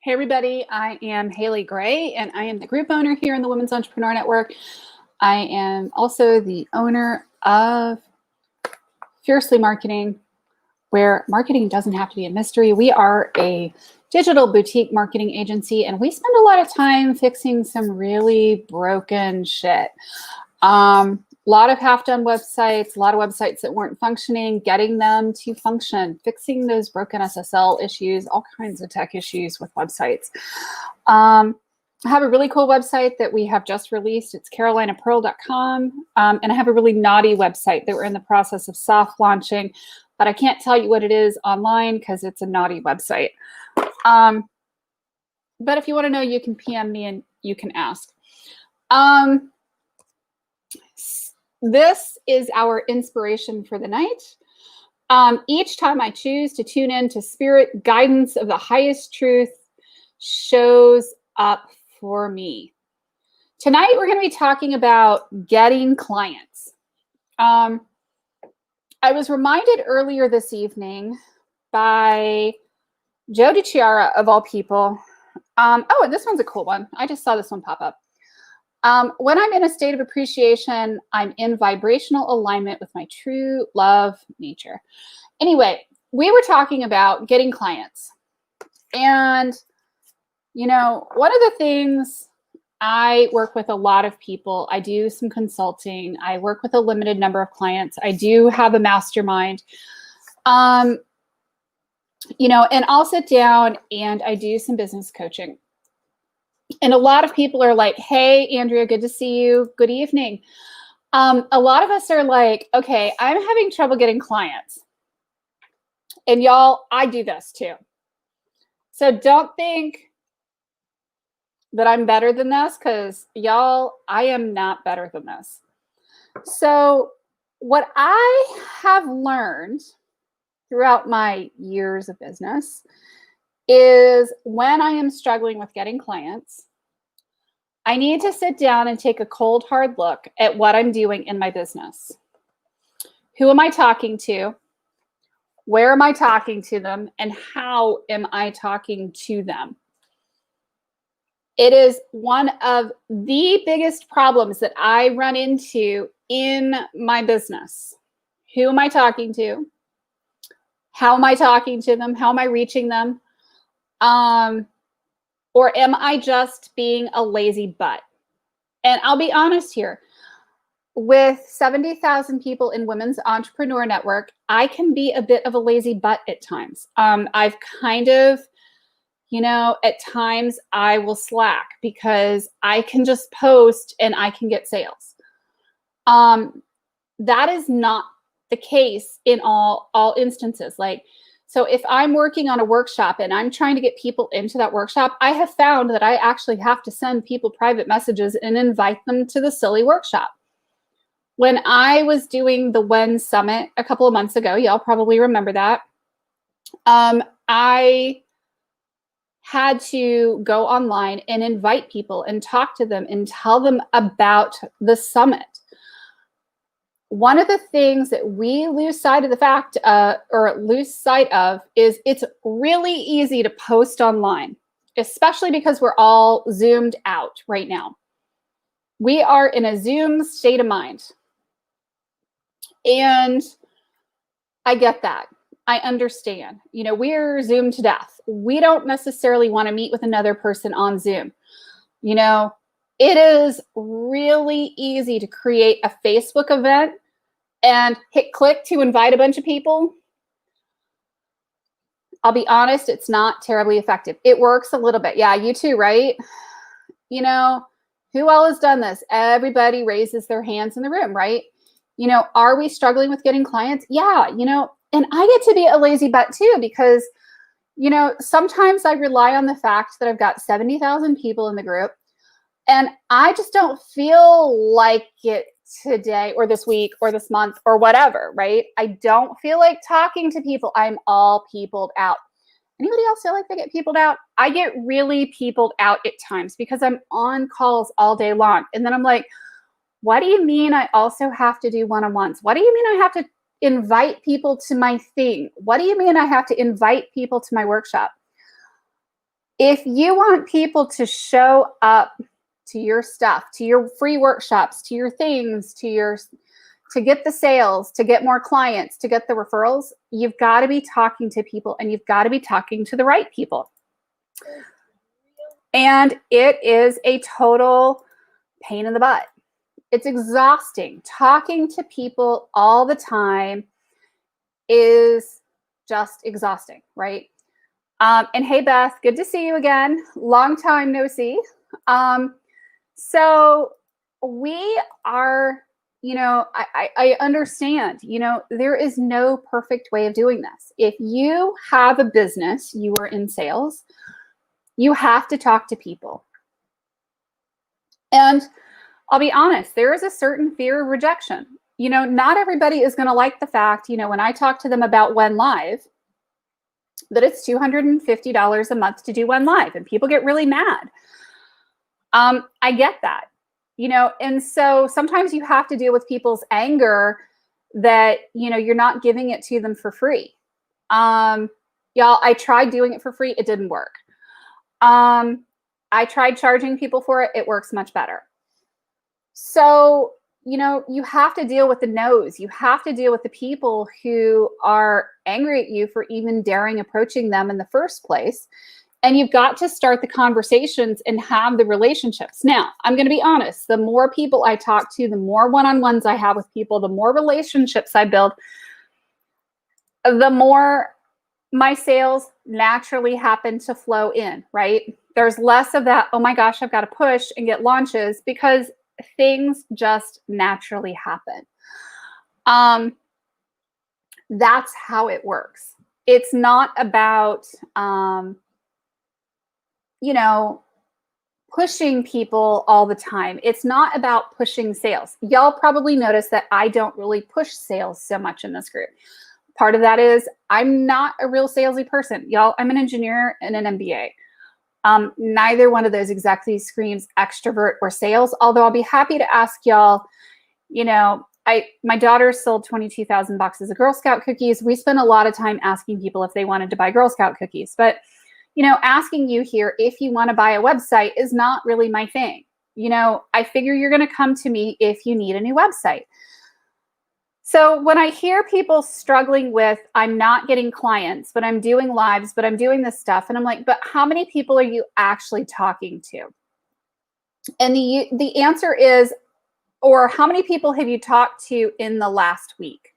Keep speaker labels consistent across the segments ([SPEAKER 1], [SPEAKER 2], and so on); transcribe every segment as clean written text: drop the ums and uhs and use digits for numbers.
[SPEAKER 1] Hey everybody, I am Haley Gray and I am the group owner here in the Women's Entrepreneur Network. I am also the owner of Fiercely Marketing, where marketing doesn't have to be a mystery. We are a digital boutique marketing agency and we spend a lot of time fixing some really broken shit. A lot of half-done websites, a lot of websites that weren't functioning, getting them to function, fixing those broken SSL issues, all kinds of tech issues with websites. I have a really cool website that we have just released. It's carolinapearl.com. And I have a really naughty website that we're in the process of soft launching, but I can't tell you what it is online because it's a naughty website. But if you want to know, you can PM me and you can ask. This is our inspiration for the night. Each time I choose to tune in to spirit, guidance of the highest truth shows up for me. Tonight, we're going to be talking about getting clients. I was reminded earlier this evening by Joe DiChiara, of all people. And this one's a cool one. I just saw this one pop up. When I'm in a state of appreciation, I'm in vibrational alignment with my true love nature. Anyway, we were talking about getting clients. And, you know, one of the things, I work with a lot of people. I do some consulting. I work with a limited number of clients. I do have a mastermind. You know, and I'll sit down and I do some business coaching. And a lot of people are like, hey, Andrea, good to see you. Good evening. A lot of us are like, okay, I'm having trouble getting clients. And y'all, I do this too. So don't think that I'm better than this because y'all, I am not better than this. So what I have learned throughout my years of business is when I am struggling with getting clients, I need to sit down and take a cold, hard look at what I'm doing in my business. Who am I talking to? Where am I talking to them? And how am I talking to them? It is one of the biggest problems that I run into in my business. Who am I talking to? How am I talking to them? How am I reaching them? Or am I just being a lazy butt? And I'll be honest here. With 70,000 people in Women's Entrepreneur Network, I can be a bit of a lazy butt at times. I've kind of, you know, at times I will slack because I can just post and I can get sales. That is not the case in all instances. Like, so if I'm working on a workshop and I'm trying to get people into that workshop, I have found that I actually have to send people private messages and invite them to the silly workshop. When I was doing the WEN Summit a couple of months ago, y'all probably remember that, I had to go online and invite people and talk to them and tell them about the summit. One of the things that we lose sight of is it's really easy to post online, especially because we're all zoomed out right now. We are in a Zoom state of mind. And I get that. I understand. You know, we're Zoomed to death. We don't necessarily want to meet with another person on Zoom. You know, it is really easy to create a Facebook event and hit click to invite a bunch of people. I'll be honest, it's not terribly effective. It works a little bit. Yeah, you too, right? You know, who all has done this? Everybody raises their hands in the room, right? You know, are we struggling with getting clients? Yeah, you know, and I get to be a lazy butt too because, you know, sometimes I rely on the fact that I've got 70,000 people in the group and I just don't feel like it today or this week or this month or whatever, right? I don't feel like talking to people. I'm all peopled out. Anybody else feel like they get peopled out? I get really peopled out at times because I'm on calls all day long. And then I'm like, what do you mean I also have to do one-on-ones? What do you mean I have to invite people to my thing? What do you mean I have to invite people to my workshop? If you want people to show up to your stuff, to your free workshops, to your things, to get the sales, to get more clients, to get the referrals, you've got to be talking to people, and you've got to be talking to the right people. And it is a total pain in the butt. It's exhausting. Talking to people all the time is just exhausting, right? And hey, Beth, good to see you again. Long time no see. So we are, I understand, there is no perfect way of doing this. If you have a business, you are in sales, you have to talk to people. And I'll be honest, there is a certain fear of rejection. Not everybody is going to like the fact, when I talk to them about When Live, that it's $250 a month to do When Live, and people get really mad. I get that, and so sometimes you have to deal with people's anger that, you're not giving it to them for free. Y'all, I tried doing it for free. It didn't work. I tried charging people for it. It works much better. So, you have to deal with the no's. You have to deal with the people who are angry at you for even daring approaching them in the first place. And you've got to start the conversations and have the relationships. Now, I'm going to be honest. The more people I talk to, the more one-on-ones I have with people, the more relationships I build, the more my sales naturally happen to flow in, right? There's less of that, oh my gosh, I've got to push and get launches, because things just naturally happen. That's how it works. It's not about, pushing people all the time. It's not about pushing sales. Y'all probably notice that I don't really push sales so much in this group. Part of that is I'm not a real salesy person. Y'all, I'm an engineer and an MBA. Neither one of those exactly screams extrovert or sales, although I'll be happy to ask y'all, my daughter sold 22,000 boxes of Girl Scout cookies. We spent a lot of time asking people if they wanted to buy Girl Scout cookies, but asking you here if you want to buy a website is not really my thing. I figure you're going to come to me if you need a new website. So when I hear people struggling with, I'm not getting clients, but I'm doing lives, but I'm doing this stuff, and I'm like, but how many people are you actually talking to? And the answer is, or how many people have you talked to in the last week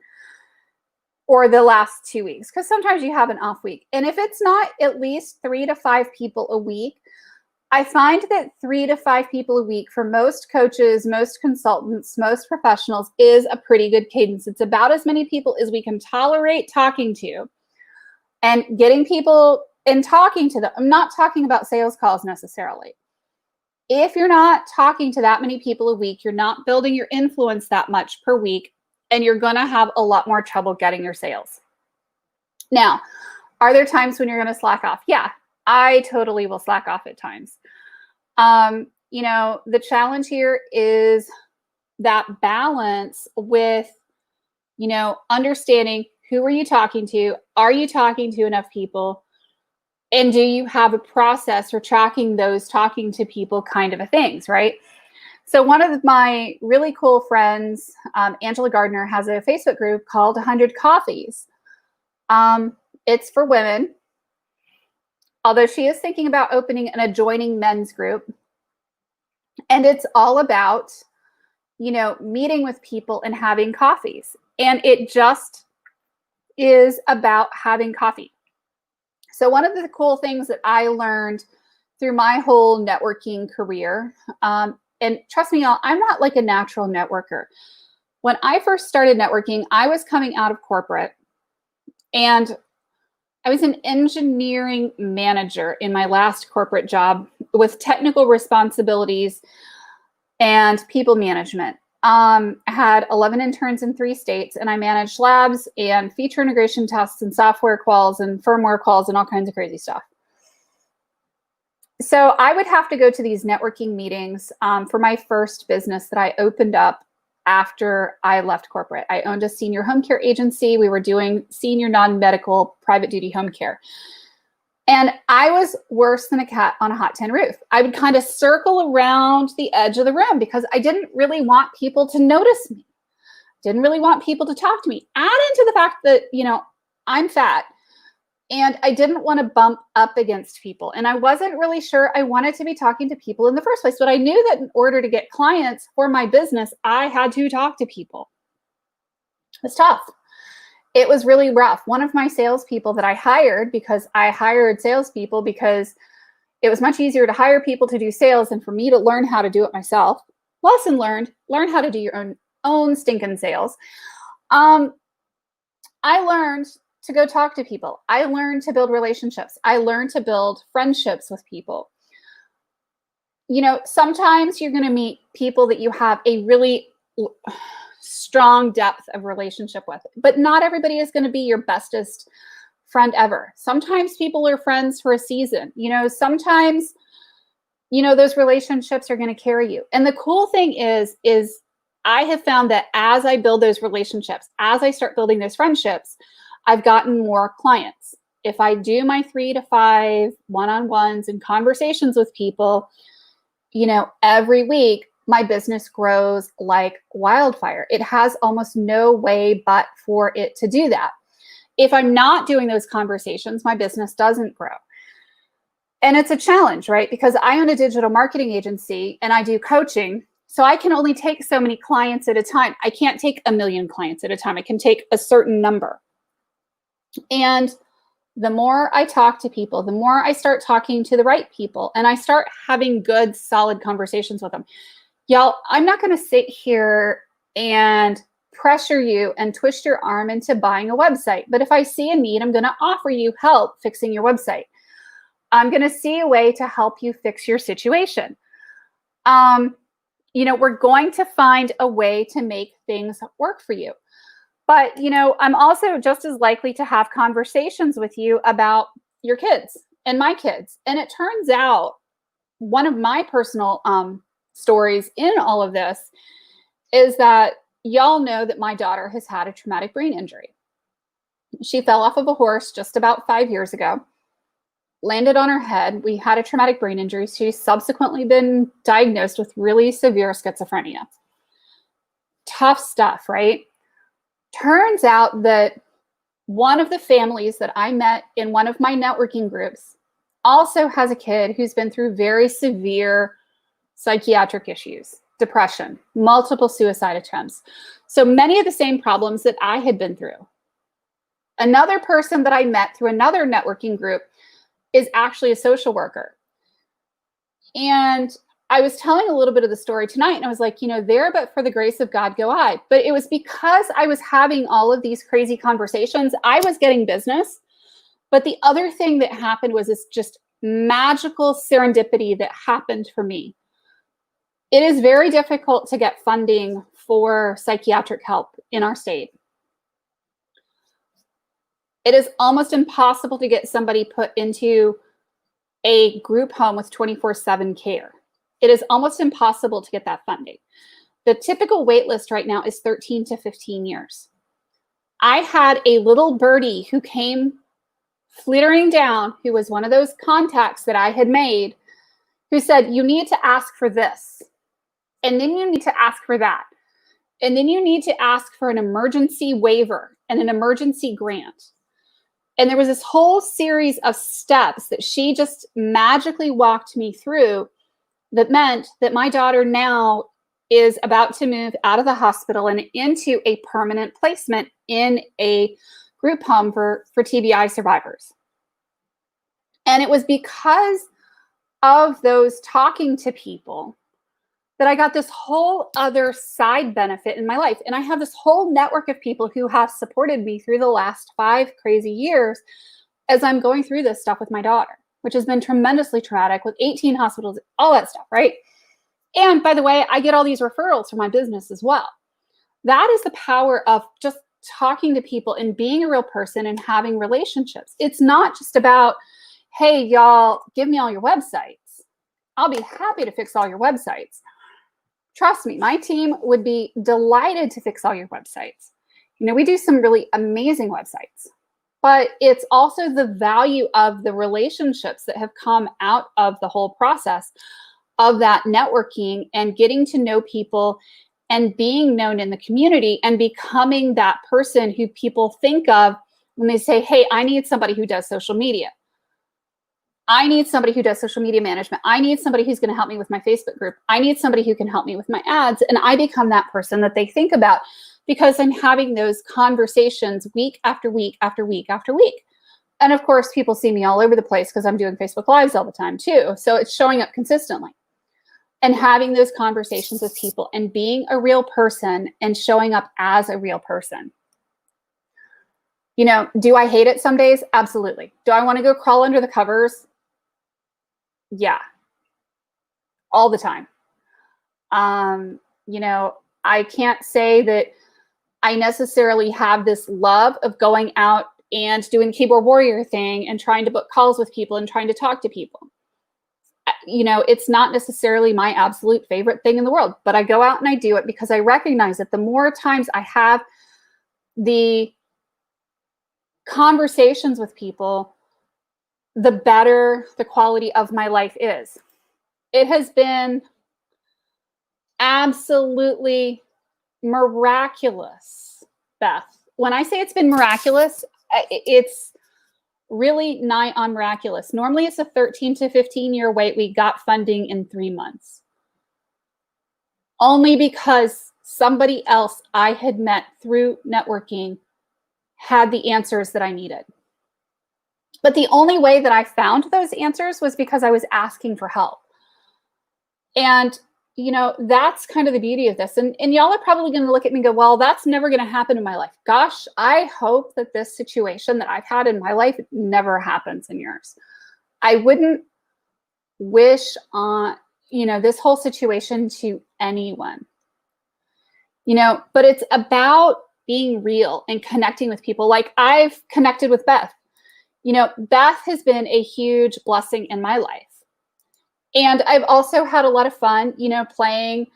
[SPEAKER 1] or the last 2 weeks? Because sometimes you have an off week. And if it's not at least 3 to 5 people a week, I find that 3 to 5 people a week for most coaches, most consultants, most professionals is a pretty good cadence. It's about as many people as we can tolerate talking to, and getting people and talking to them. I'm not talking about sales calls necessarily. If you're not talking to that many people a week, you're not building your influence that much per week, and you're going to have a lot more trouble getting your sales. Now, are there times when you're going to slack off? Yeah, I totally will slack off at times. The challenge here is that balance with, understanding who are you talking to? Are you talking to enough people? And do you have a process for tracking those talking to people kind of a things, right? So one of my really cool friends, Angela Gardner, has a Facebook group called 100 Coffees. It's for women, although she is thinking about opening an adjoining men's group. And it's all about, meeting with people and having coffees. And it just is about having coffee. So one of the cool things that I learned through my whole networking career, and trust me, y'all, I'm not like a natural networker. When I first started networking, I was coming out of corporate, and I was an engineering manager in my last corporate job with technical responsibilities and people management. I had 11 interns in 3 states, and I managed labs and feature integration tests and software quals and firmware quals and all kinds of crazy stuff. So I would have to go to these networking meetings for my first business that I opened up after I left corporate. I owned a senior home care agency. We were doing senior non-medical private duty home care. And I was worse than a cat on a hot tin roof. I would kind of circle around the edge of the room because I didn't really want people to notice me. Didn't really want people to talk to me. Add into the fact that, I'm fat and I didn't want to bump up against people. And I wasn't really sure I wanted to be talking to people in the first place. But I knew that in order to get clients for my business, I had to talk to people. It's tough. It was really rough. One of my salespeople that I hired, because I hired salespeople because it was much easier to hire people to do sales than for me to learn how to do it myself. Lesson learned, learn how to do your own stinking sales. I learned to go talk to people. I learned to build relationships. I learned to build friendships with people. Sometimes you're going to meet people that you have a really strong depth of relationship with, but not everybody is going to be your bestest friend ever. Sometimes people are friends for a season. Sometimes, those relationships are going to carry you. And the cool thing is I have found that as I build those relationships, as I start building those friendships, I've gotten more clients. If I do my 3 to 5 one-on-ones and conversations with people, every week, my business grows like wildfire. It has almost no way but for it to do that. If I'm not doing those conversations, my business doesn't grow. And it's a challenge, right? Because I own a digital marketing agency and I do coaching. So I can only take so many clients at a time. I can't take 1 million clients at a time. I can take a certain number. And the more I talk to people, the more I start talking to the right people and I start having good, solid conversations with them. Y'all, I'm not going to sit here and pressure you and twist your arm into buying a website. But if I see a need, I'm going to offer you help fixing your website. I'm going to see a way to help you fix your situation. We're going to find a way to make things work for you. But, I'm also just as likely to have conversations with you about your kids and my kids. And it turns out one of my personal stories in all of this is that y'all know that my daughter has had a traumatic brain injury. She fell off of a horse just about 5 years ago, landed on her head. We had a traumatic brain injury. She's subsequently been diagnosed with really severe schizophrenia. Tough stuff, right? Turns out that one of the families that I met in one of my networking groups also has a kid who's been through very severe psychiatric issues, depression, multiple suicide attempts. So many of the same problems that I had been through. Another person that I met through another networking group is actually a social worker. And I was telling a little bit of the story tonight and I was like, there, but for the grace of God, go I. But it was because I was having all of these crazy conversations. I was getting business. But the other thing that happened was this just magical serendipity that happened for me. It is very difficult to get funding for psychiatric help in our state. It is almost impossible to get somebody put into a group home with 24/7 care. It is almost impossible to get that funding. The typical wait list right now is 13 to 15 years. I had a little birdie who came flittering down, who was one of those contacts that I had made, who said, you need to ask for this. And then you need to ask for that. And then you need to ask for an emergency waiver and an emergency grant. And there was this whole series of steps that she just magically walked me through that meant that my daughter now is about to move out of the hospital and into a permanent placement in a group home for TBI survivors. And it was because of those talking to people that I got this whole other side benefit in my life. And I have this whole network of people who have supported me through the last 5 crazy years as I'm going through this stuff with my daughter, which has been tremendously traumatic with 18 hospitals, all that stuff, right? And by the way, I get all these referrals for my business as well. That is the power of just talking to people and being a real person and having relationships. It's not just about, hey, y'all, give me all your websites. I'll be happy to fix all your websites. Trust me, my team would be delighted to fix all your websites. We do some really amazing websites. but it's also the value of the relationships that have come out of the whole process of that networking and getting to know people and being known in the community and becoming that person who people think of when they say, hey, I need somebody who does social media. I need somebody who does social media management. I need somebody who's going to help me with my Facebook group. I need somebody who can help me with my ads. And I become that person that they think about because I'm having those conversations week after week after week after week. And of course, people see me all over the place because I'm doing Facebook Lives all the time too. So it's showing up consistently. And having those conversations with people and being a real person and showing up as a real person. You know, do I hate it some days? Absolutely. Do I want to go crawl under the covers? Yeah. All the time. You know, I can't say that I necessarily have this love of going out and doing the keyboard warrior thing and trying to book calls with people and trying to talk to people. You know, it's not necessarily my absolute favorite thing in the world, but I go out and I do it because I recognize that the more times I have the conversations with people, the better the quality of my life is. It has been absolutely miraculous, Beth. When I say it's been miraculous, it's really nigh on miraculous. Normally it's a 13 to 15-year wait. We got funding in 3 months. Only because somebody else I had met through networking had the answers that I needed. But the only way that I found those answers was because I was asking for help. And, you know, that's kind of the beauty of this. And y'all are probably going to look at me and go, well, that's never going to happen in my life. Gosh, I hope that this situation that I've had in my life never happens in yours. I wouldn't wish on, you know, this whole situation to anyone, you know, but it's about being real and connecting with people. Like I've connected with Beth. You know, Beth has been a huge blessing in my life. And I've also had a lot of fun, you know, playing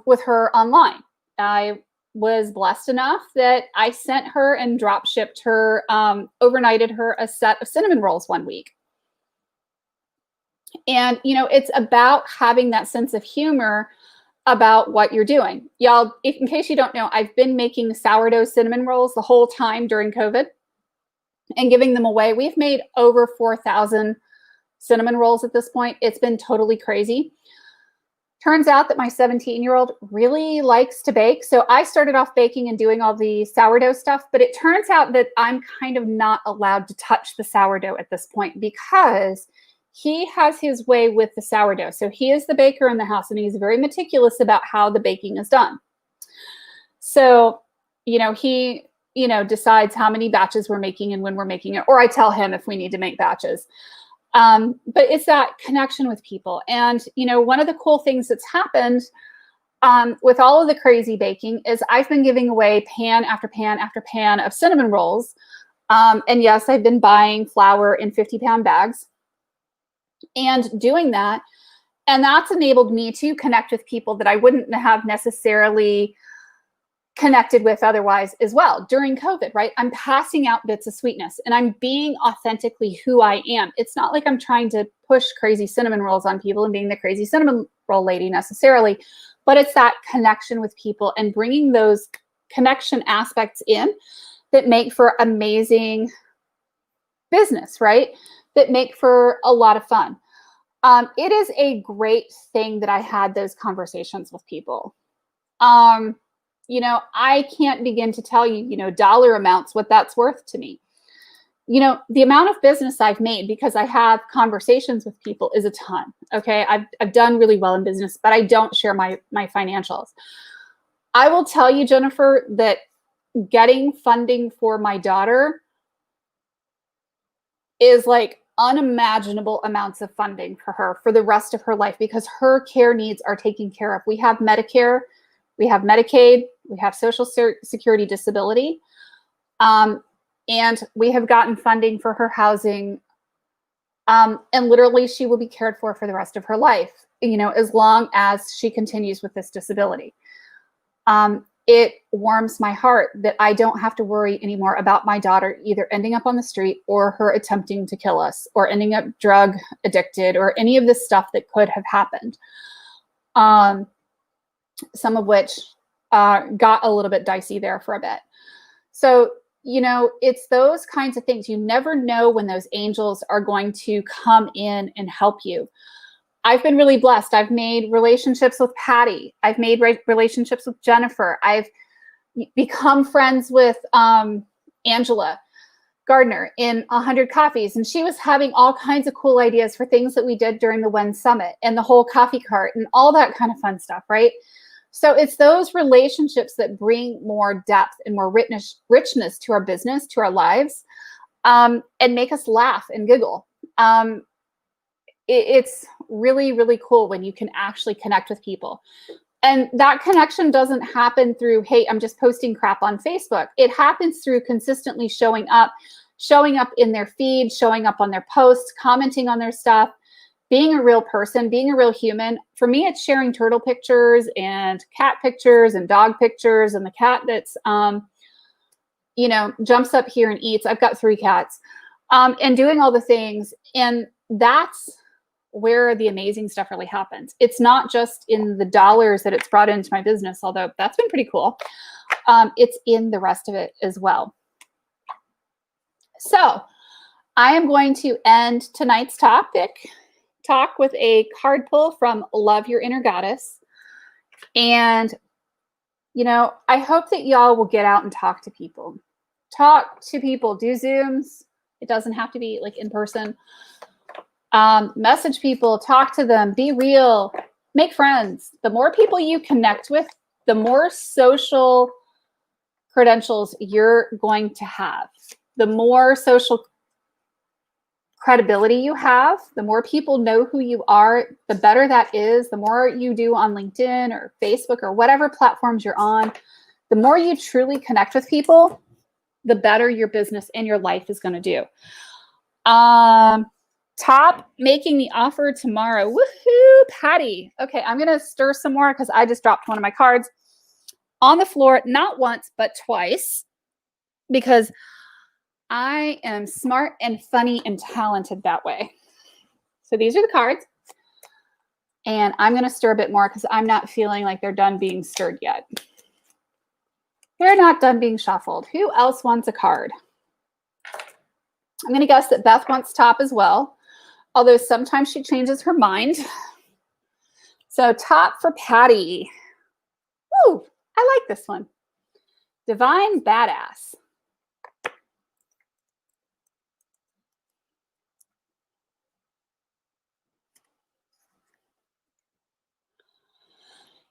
[SPEAKER 1] with her online. I was blessed enough that I sent her and drop shipped her, overnighted her a set of cinnamon rolls one week. And, you know, it's about having that sense of humor about what you're doing. Y'all, in case you don't know, I've been making sourdough cinnamon rolls the whole time during COVID and giving them away. We've made over 4,000 cinnamon rolls at this point. It's been totally crazy. Turns out that my 17-year-old really likes to bake. So I started off baking and doing all the sourdough stuff, but it turns out that I'm kind of not allowed to touch the sourdough at this point because he has his way with the sourdough. So he is the baker in the house and he's very meticulous about how the baking is done. So, you know, he, you know, decides how many batches we're making and when we're making it, or I tell him if we need to make batches. But it's that connection with people. And, you know, one of the cool things that's happened with all of the crazy baking is I've been giving away pan after pan after pan of cinnamon rolls. And yes, I've been buying flour in 50-pound bags and doing that. And that's enabled me to connect with people that I wouldn't have necessarily connected with otherwise as well during COVID, right? I'm passing out bits of sweetness and I'm being authentically who I am. It's not like I'm trying to push crazy cinnamon rolls on people and being the crazy cinnamon roll lady necessarily, but it's that connection with people and bringing those connection aspects in that make for amazing business, right? That make for a lot of fun. It is a great thing that I had those conversations with people. You know, I can't begin to tell you, you know, dollar amounts, what that's worth to me. You know, the amount of business I've made because I have conversations with people is a ton. Okay. I've done really well in business, but I don't share my financials. I will tell you, Jennifer, that getting funding for my daughter is like unimaginable amounts of funding for her for the rest of her life because her care needs are taken care of. We have Medicare, we have Medicaid, we have Social Security disability, and we have gotten funding for her housing. And literally she will be cared for the rest of her life, you know, as long as she continues with this disability. it warms my heart that I don't have to worry anymore about my daughter either ending up on the street or her attempting to kill us or ending up drug addicted or any of this stuff that could have happened. Some of which got a little bit dicey there for a bit. So, you know, it's those kinds of things. You never know when those angels are going to come in and help you. I've been really blessed. I've made relationships with Patty. I've made relationships with Jennifer. I've become friends with Angela Gardner in 100 Coffees. And she was having all kinds of cool ideas for things that we did during the WEN Summit and the whole coffee cart and all that kind of fun stuff, right? So it's those relationships that bring more depth and more richness to our business, to our lives, and make us laugh and giggle. It's really, really cool when you can actually connect with people. And that connection doesn't happen through, hey, I'm just posting crap on Facebook. It happens through consistently showing up in their feed, showing up on their posts, commenting on their stuff, being a real person, being a real human. For me, it's sharing turtle pictures and cat pictures and dog pictures and the cat that's, you know, jumps up here and eats. I've got 3 cats, and doing all the things. And that's where the amazing stuff really happens. It's not just in the dollars that it's brought into my business, although that's been pretty cool. It's in the rest of it as well. So I am going to end tonight's talk with a card pull from Love Your Inner Goddess. And, you know, I hope that y'all will get out and talk to people. Talk to people, do Zooms. It doesn't have to be like in person. Message people, talk to them, be real, make friends. The more people you connect with, the more social credentials you're going to have. The more social credibility you have, the more people know who you are, the better that is. The more you do on LinkedIn or Facebook or whatever platforms you're on, the more you truly connect with people, the better your business and your life is going to do. Top making the offer tomorrow. Woohoo, Patty. Okay, I'm going to stir some more because I just dropped one of my cards on the floor, not once, but twice, because I am smart and funny and talented that way. So these are the cards. And I'm going to stir a bit more because I'm not feeling like they're done being stirred yet. They're not done being shuffled. Who else wants a card? I'm going to guess that Beth wants top as well, although sometimes she changes her mind. So top for Patty. Woo, I like this one. Divine Badass.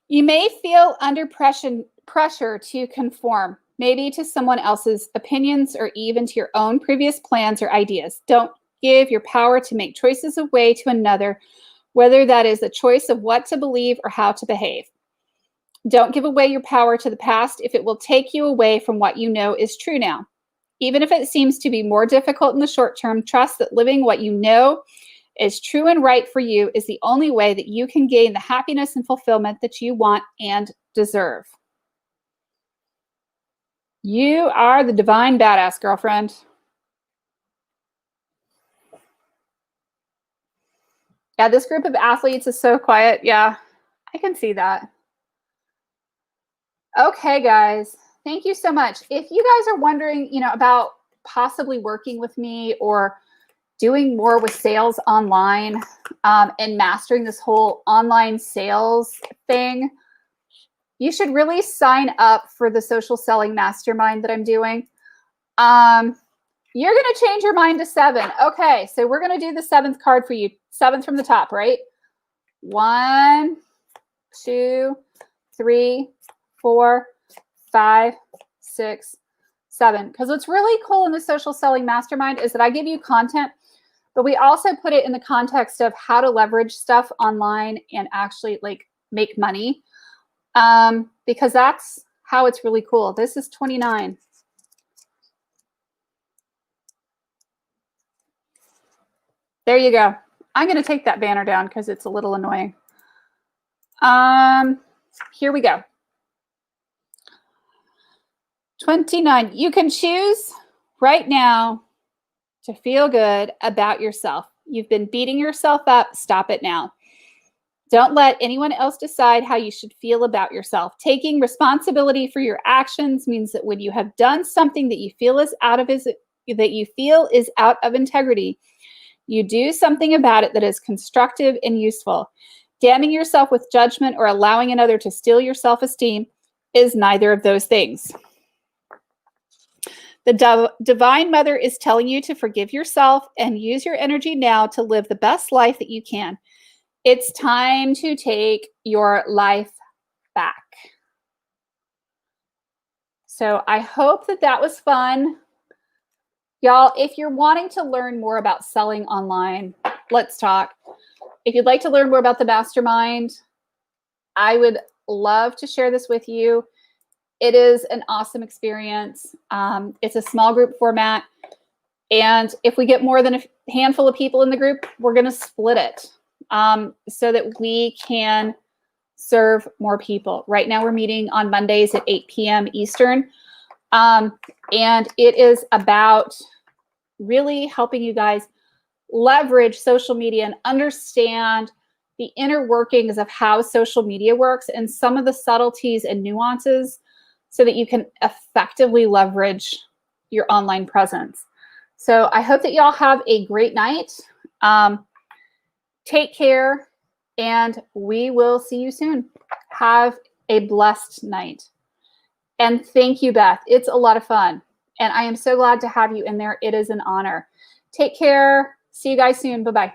[SPEAKER 1] You may feel under pressure to conform, maybe to someone else's opinions or even to your own previous plans or ideas. Don't give your power to make choices away to another, whether that is a choice of what to believe or how to behave. Don't give away your power to the past if it will take you away from what you know is true now. Even if it seems to be more difficult in the short term, trust that living what you know is true and right for you is the only way that you can gain the happiness and fulfillment that you want and deserve. You are the divine badass, girlfriend. Yeah, this group of athletes is so quiet. Yeah, I can see that. Okay, guys, thank you so much. If you guys are wondering, you know, about possibly working with me or doing more with sales online and mastering this whole online sales thing, you should really sign up for the social selling mastermind that I'm doing. You're going to change your mind to 7. Okay, so we're going to do the 7th card for you. 7th from the top, right? 1, 2, 3, 4, 5, 6, 7. Because what's really cool in the social selling mastermind is that I give you content, but we also put it in the context of how to leverage stuff online and actually like make money. Because that's how it's really cool. This is 29. There you go. I'm going to take that banner down because it's a little annoying. Here we go. 29. You can choose right now to feel good about yourself. You've been beating yourself up. Stop it now. Don't let anyone else decide how you should feel about yourself. Taking responsibility for your actions means that when you have done something that you feel is out of integrity, you do something about it that is constructive and useful. Damning yourself with judgment or allowing another to steal your self-esteem is neither of those things. The Divine Mother is telling you to forgive yourself and use your energy now to live the best life that you can. It's time to take your life back. So I hope that that was fun. Y'all, if you're wanting to learn more about selling online, let's talk. If you'd like to learn more about the mastermind, I would love to share this with you. It is an awesome experience. It's a small group format. And if we get more than a handful of people in the group, we're going to split it so that we can serve more people. Right now, we're meeting on Mondays at 8 p.m. Eastern. And it is about really helping you guys leverage social media and understand the inner workings of how social media works and some of the subtleties and nuances so that you can effectively leverage your online presence. So I hope that y'all have a great night. Take care, and we will see you soon. Have a blessed night. And thank you, Beth. It's a lot of fun. And I am so glad to have you in there. It is an honor. Take care. See you guys soon. Bye-bye.